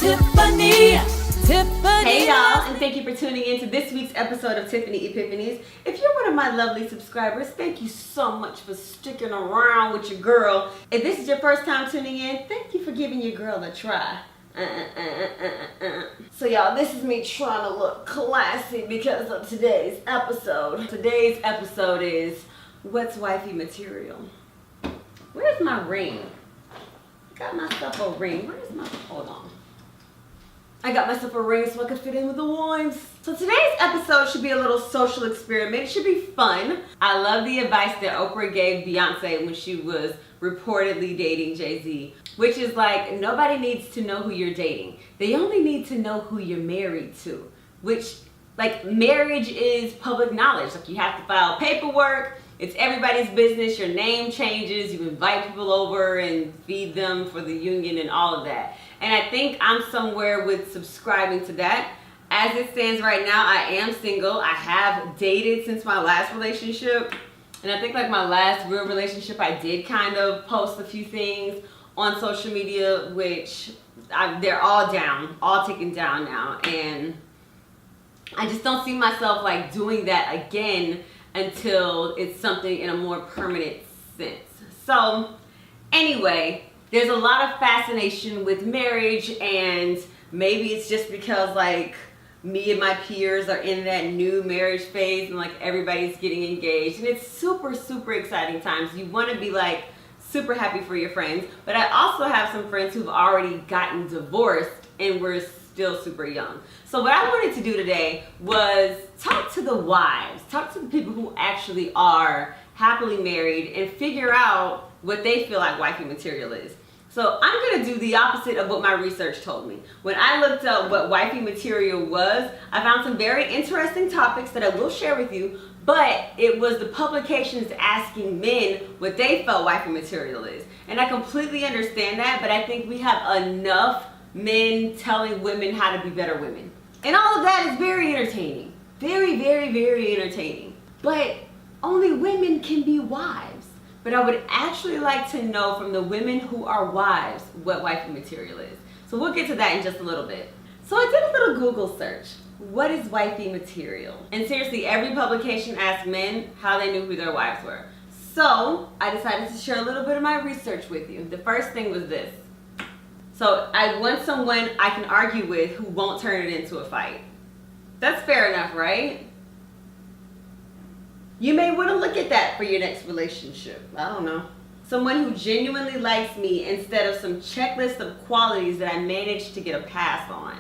Tiffany. Hey y'all, and thank you for tuning in to this week's episode of Tiffany Epiphanies. If you're one of my lovely subscribers, thank you so much for sticking around with your girl. If this is your first time tuning in, thank you for giving your girl a try. So y'all, this is me trying to look classy because of today's episode. Today's episode is what's wifey material. Where's my ring? I got myself a ring. Where's my, hold on. I got myself a ring so I could fit in with the wines. So today's episode should be a little social experiment. It should be fun. I love the advice that Oprah gave Beyonce when she was reportedly dating Jay-Z, which is like, nobody needs to know who you're dating. They only need to know who you're married to, which, like, marriage is public knowledge. Like, you have to file paperwork. It's everybody's business. Your name changes. You invite people over and feed them for the union and all of that. And I think I'm somewhere with subscribing to that. As it stands right now, I am single. I have dated since my last relationship. And I think like my last real relationship, I did kind of post a few things on social media, which they're all down, all taken down now. And I just don't see myself like doing that again until it's something in a more permanent sense. So anyway, there's a lot of fascination with marriage, and maybe it's just because like me and my peers are in that new marriage phase and like everybody's getting engaged, and it's super, super exciting times. You want to be like super happy for your friends, but I also have some friends who've already gotten divorced and we're still super young. So what I wanted to do today was talk to the wives, talk to the people who actually are happily married and figure out what they feel like wifey material is. So I'm gonna do the opposite of what my research told me. When I looked up what wifey material was, I found some very interesting topics that I will share with you, but it was the publications asking men what they felt wifey material is. And I completely understand that, but I think we have enough men telling women how to be better women. And all of that is very entertaining. Very, very, very entertaining. But only women can be wives. But I would actually like to know from the women who are wives what wifey material is. So we'll get to that in just a little bit. So I did a little Google search. What is wifey material? And seriously, every publication asked men how they knew who their wives were. So I decided to share a little bit of my research with you. The first thing was this. So I want someone I can argue with who won't turn it into a fight. That's fair enough, right? You may want to look at that for your next relationship. I don't know. Someone who genuinely likes me instead of some checklist of qualities that I managed to get a pass on.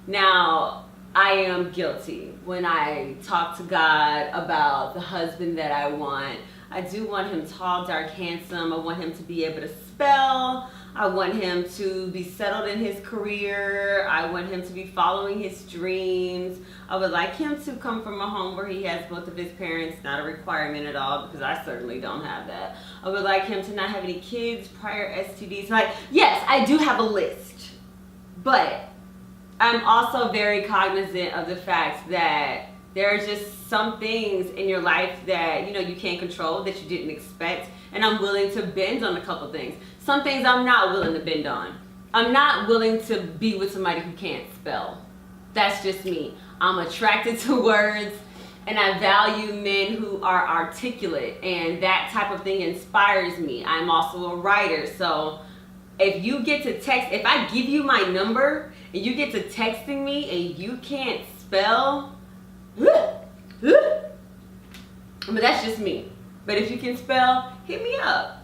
Now, I am guilty when I talk to God about the husband that I want. I do want him tall, dark, handsome. I want him to be able to spell. I want him to be settled in his career. I want him to be following his dreams. I would like him to come from a home where he has both of his parents, not a requirement at all, because I certainly don't have that. I would like him to not have any kids, prior STDs. Like, yes, I do have a list, but I'm also very cognizant of the fact that there are just some things in your life that, you know, you can't control, that you didn't expect. And I'm willing to bend on a couple things. Some things I'm not willing to bend on. I'm not willing to be with somebody who can't spell. That's just me. I'm attracted to words, and I value men who are articulate, and that type of thing inspires me. I'm also a writer, so if you get to text, if I give you my number and you get to texting me and you can't spell, but that's just me. But if you can spell, hit me up.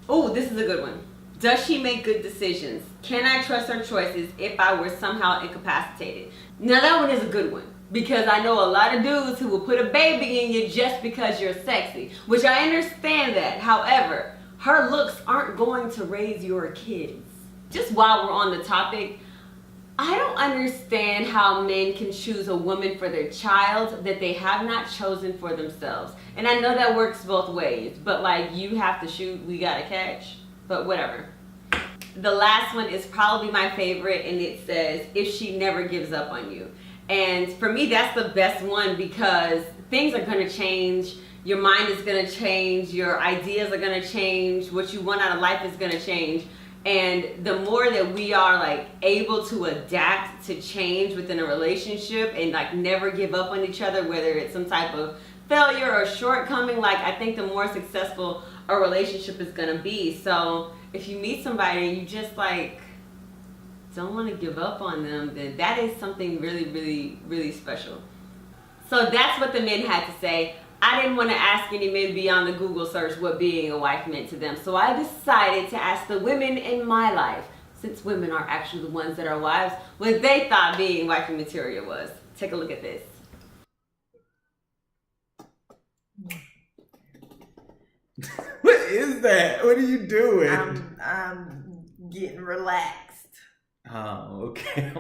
Oh, this is a good one. Does she make good decisions? Can I trust her choices if I were somehow incapacitated? Now that one is a good one, because I know a lot of dudes who will put a baby in you just because you're sexy, which I understand that. However, her looks aren't going to raise your kids. Just while we're on the topic, I don't understand how men can choose a woman for their child that they have not chosen for themselves. And I know that works both ways, but like, you have to shoot, we gotta catch, but whatever. The last one is probably my favorite, and it says, if she never gives up on you. And for me, that's the best one, because things are gonna change. Your mind is gonna change. Your ideas are gonna change. What you want out of life is gonna change. And the more that we are like able to adapt to change within a relationship and like never give up on each other, whether it's some type of failure or shortcoming, like I think the more successful a relationship is gonna be. So if you meet somebody and you just like don't want to give up on them, then that is something really, really, really special. So that's what the men had to say. I didn't want to ask any men beyond the Google search what being a wife meant to them. So I decided to ask the women in my life, since women are actually the ones that are wives, what they thought being wifey material was. Take a look at this. What is that? What are you doing? I'm getting relaxed. Oh, okay.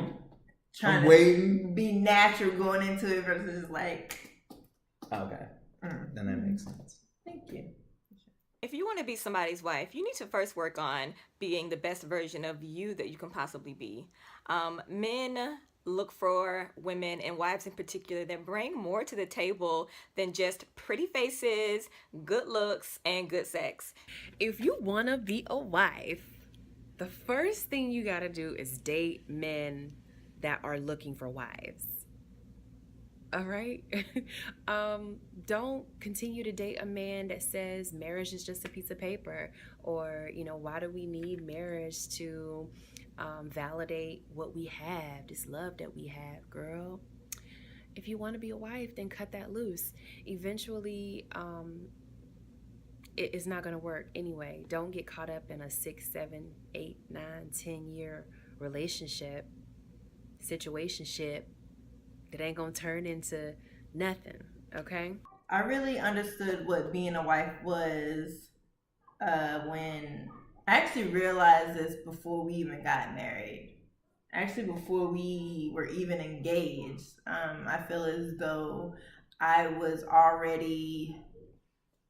Trying to be natural going into it versus like. Okay. Then that makes sense. Thank you. If you want to be somebody's wife, you need to first work on being the best version of you that you can possibly be. Men look for women, and wives in particular, that bring more to the table than just pretty faces, good looks, and good sex. If you want to be a wife, the first thing you got to do is date men that are looking for wives. All right? Don't continue to date a man that says marriage is just a piece of paper, or, you know, why do we need marriage to validate what we have, this love that we have, girl. If you want to be a wife, then cut that loose. Eventually, it's not going to work anyway. Don't get caught up in a 6, 7, 8, 9, 10-year relationship, situationship that ain't going to turn into nothing, okay? I really understood what being a wife was when I actually realized this before we even got married. Actually, before we were even engaged. I feel as though I was already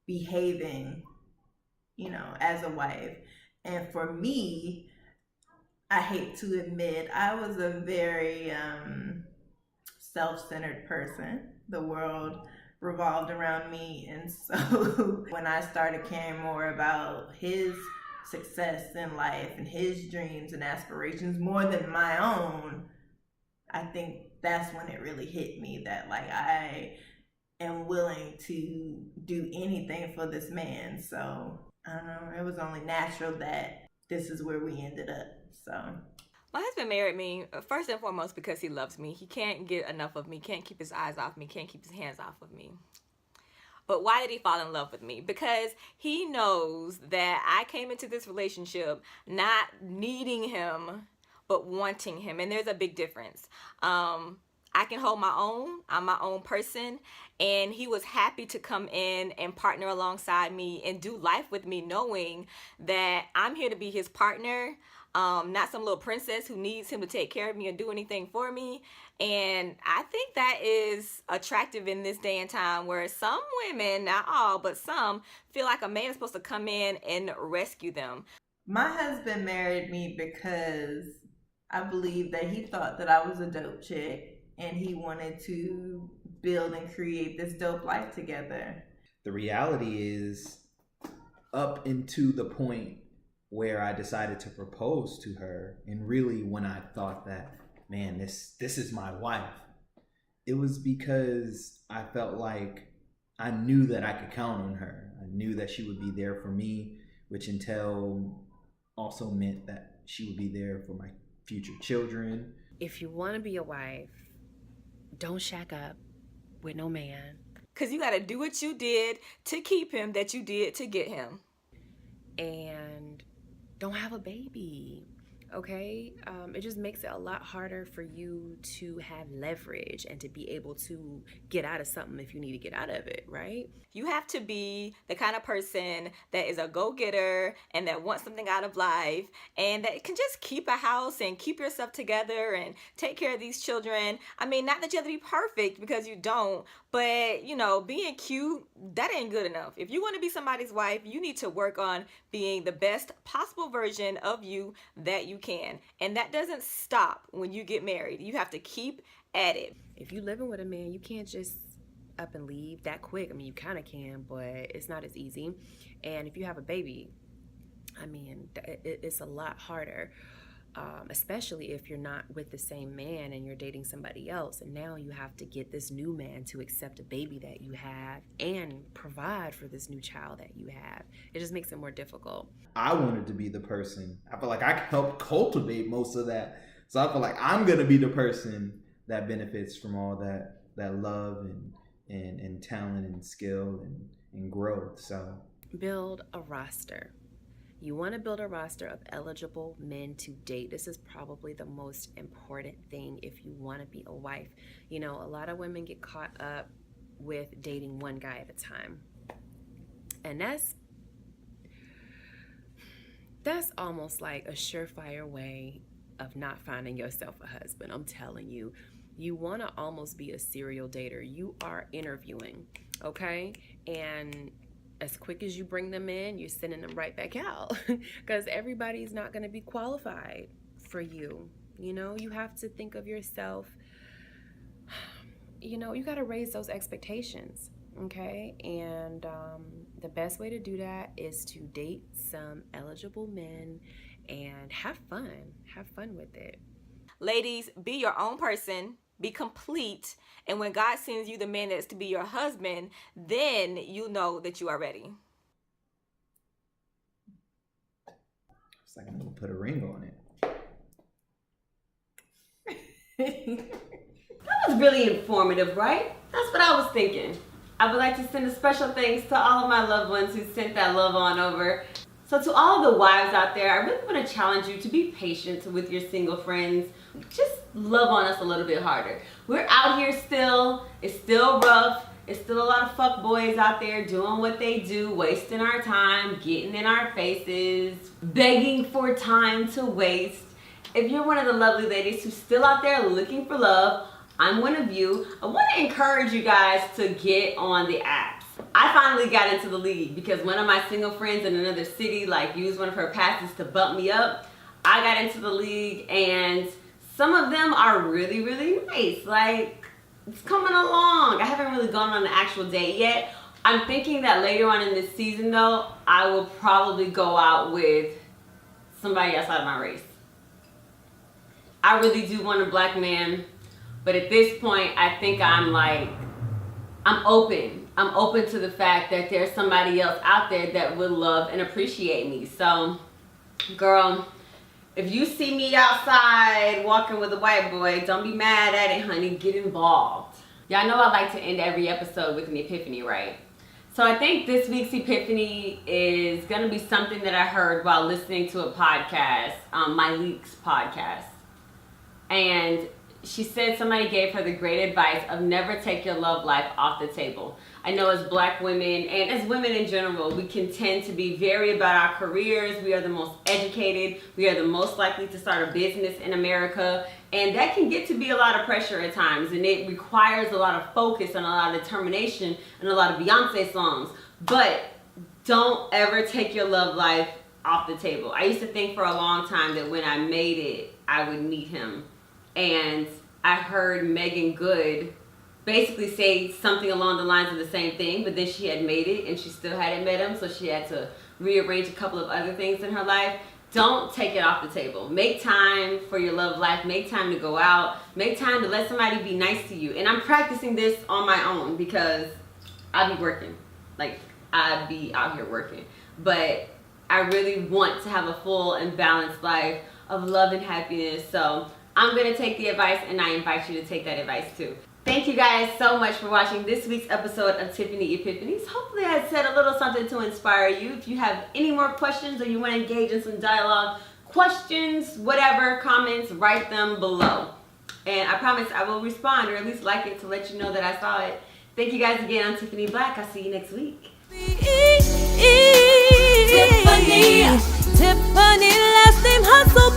behaving, you know, as a wife. And for me, I hate to admit, I was a very self-centered person. The world revolved around me, and so when I started caring more about his success in life and his dreams and aspirations more than my own, I think that's when it really hit me that like I am willing to do anything for this man. So I don't know, it was only natural that this is where we ended up. So my husband married me first and foremost because he loves me. He can't get enough of me, can't keep his eyes off me, can't keep his hands off of me. But why did he fall in love with me? Because he knows that I came into this relationship not needing him, but wanting him. And there's a big difference. I can hold my own. I'm my own person. And he was happy to come in and partner alongside me and do life with me, knowing that I'm here to be his partner. Not some little princess who needs him to take care of me or do anything for me. And I think that is attractive in this day and time, where some women, not all, but some, feel like a man is supposed to come in and rescue them. My husband married me because I believe that he thought that I was a dope chick and he wanted to build and create this dope life together. The reality is, up into the point where I decided to propose to her, and really when I thought that, man, this is my wife, it was because I felt like I knew that I could count on her. I knew that she would be there for me, which until also meant that she would be there for my future children. If you want to be a wife, don't shack up with no man. Because you got to do what you did to keep him that you did to get him. And don't have a baby, okay? It just makes it a lot harder for you to have leverage and to be able to get out of something if you need to get out of it, right? You have to be the kind of person that is a go-getter and that wants something out of life and that can just keep a house and keep yourself together and take care of these children. I mean, not that you have to be perfect, because you don't, but, you know, being cute, that ain't good enough. If you want to be somebody's wife, you need to work on being the best possible version of you that you can. And that doesn't stop when you get married. You have to keep at it. If you're living with a man, you can't just up and leave that quick. I mean, you kind of can, but it's not as easy. And if you have a baby, I mean, it's a lot harder, especially if you're not with the same man and you're dating somebody else. And now you have to get this new man to accept a baby that you have and provide for this new child that you have. It just makes it more difficult. I wanted to be the person. I feel like I helped cultivate most of that. So I feel like I'm going to be the person that benefits from all that love and talent and skill and growth. So build a roster. You want to build a roster of eligible men to date. This is probably the most important thing if you want to be a wife. You know, a lot of women get caught up with dating one guy at a time. And that's almost like a surefire way of not finding yourself a husband. I'm telling you, you want to almost be a serial dater. You are interviewing, okay? And as quick as you bring them in, you're sending them right back out because everybody's not going to be qualified for you. You know, you have to think of yourself. You know, you got to raise those expectations, okay? And the best way to do that is to date some eligible men and have fun. Have fun with it. Ladies, be your own person. Be complete. And when God sends you the man that's to be your husband, then you know that you are ready. It's like I'm going to put a ring on it. That was really informative, right? That's what I was thinking. I would like to send a special thanks to all of my loved ones who sent that love on over. So to all of the wives out there, I really want to challenge you to be patient with your single friends. Just love on us a little bit harder. We're out here still. It's still rough. It's still a lot of fuck boys out there doing what they do, wasting our time, getting in our faces, begging for time to waste. If you're one of the lovely ladies who's still out there looking for love, I'm one of you. I want to encourage you guys to get on the apps. I finally got into the league because one of my single friends in another city used one of her passes to bump me up. I got into the league and some of them are really, really nice. It's coming along. I haven't really gone on an actual date yet. I'm thinking that later on in this season though, I will probably go out with somebody outside of my race. I really do want a black man, but at this point, I think I'm open. I'm open to the fact that there's somebody else out there that would love and appreciate me. So, girl, if you see me outside walking with a white boy, don't be mad at it, honey. Get involved. Y'all know I like to end every episode with an epiphany, right? So I think this week's epiphany is going to be something that I heard while listening to a podcast, My Leaks podcast. And she said somebody gave her the great advice of never take your love life off the table. I know as black women and as women in general, we can tend to be very about our careers. We are the most educated. We are the most likely to start a business in America. And that can get to be a lot of pressure at times. And it requires a lot of focus and a lot of determination and a lot of Beyonce songs. But don't ever take your love life off the table. I used to think for a long time that when I made it, I would meet him. And I heard Megan Good basically say something along the lines of the same thing, but then she had made it and she still hadn't met him, so she had to rearrange a couple of other things in her life. Don't take it off the table. Make time for your love life. Make time to go out. Make time to let somebody be nice to you. And I'm practicing this on my own because I be working. I be out here working. But I really want to have a full and balanced life of love and happiness. So I'm going to take the advice and I invite you to take that advice too. Thank you guys so much for watching this week's episode of Tiffany Epiphanies. Hopefully I said a little something to inspire you. If you have any more questions or you want to engage in some dialogue, questions, whatever, comments, write them below. And I promise I will respond or at least like it to let you know that I saw it. Thank you guys again. I'm Tiffany Black. I'll see you next week. Tiffany, last name Hustle.